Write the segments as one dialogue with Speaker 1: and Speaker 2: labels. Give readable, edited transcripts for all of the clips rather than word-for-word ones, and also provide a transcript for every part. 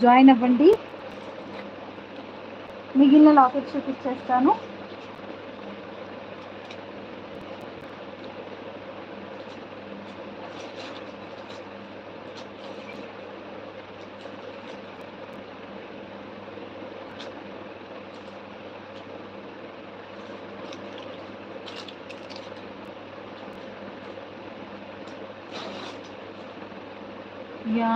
Speaker 1: Join అవ్వండి. మిగిలిన lockets చూపించేస్తాను. యా,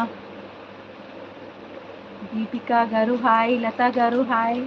Speaker 1: దీపికా గారు హాయ్, లతా గారు hi.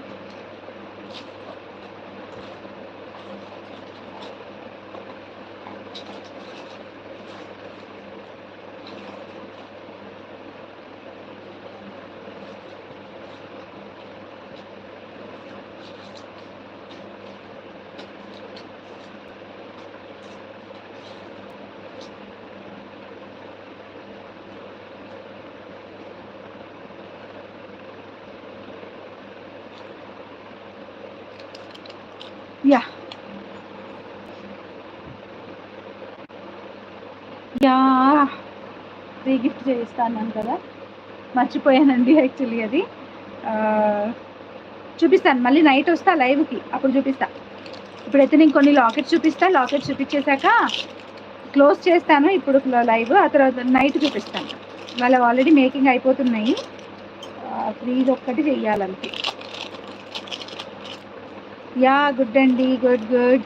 Speaker 1: Yeah yeah free gift చేస్తాను కదా, మర్చిపోయానండి యాక్చువల్లీ. అది చూపిస్తాను మళ్ళీ నైట్ వస్తా లైవ్కి, అప్పుడు చూపిస్తా. ఇప్పుడైతే నేను కొన్ని లాకెట్స్ చూపిస్తాను. లాకెట్స్ చూపించేశాక క్లోజ్ చేస్తాను ఇప్పుడు లైవ్, ఆ తర్వాత నైట్ చూపిస్తాను. వాళ్ళ ఆల్రెడీ మేకింగ్ అయిపోతున్నాయి, ఫ్రీజ్ ఒక్కటి చెయ్యాలంతే. యా గుడ్ అండి, గుడ్ గుడ్.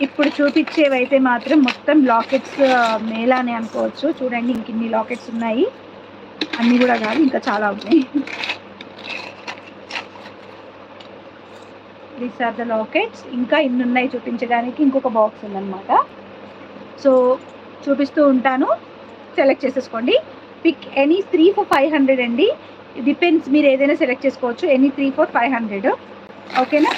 Speaker 1: ఇప్పుడు చూపించేవైతే మాత్రం మొత్తం లాకెట్స్ మేళానే అనుకోవచ్చు. చూడండి ఇంక ఇన్ని లాకెట్స్ ఉన్నాయి, అన్నీ కూడా కాదు ఇంకా చాలా ఉన్నాయి. These are the lockets. ఇంకా ఇన్ని ఉన్నాయి చూపించడానికి, ఇంకొక బాక్స్ ఉందన్నమాట. సో చూపిస్తూ ఉంటాను, సెలెక్ట్ చేసేసుకోండి. పిక్ ఎనీ 3 for 500 అండి. డిపెండ్స్, మీరు ఏదైనా సెలెక్ట్ చేసుకోవచ్చు. ఎనీ 3 for 500 ఓకేనా.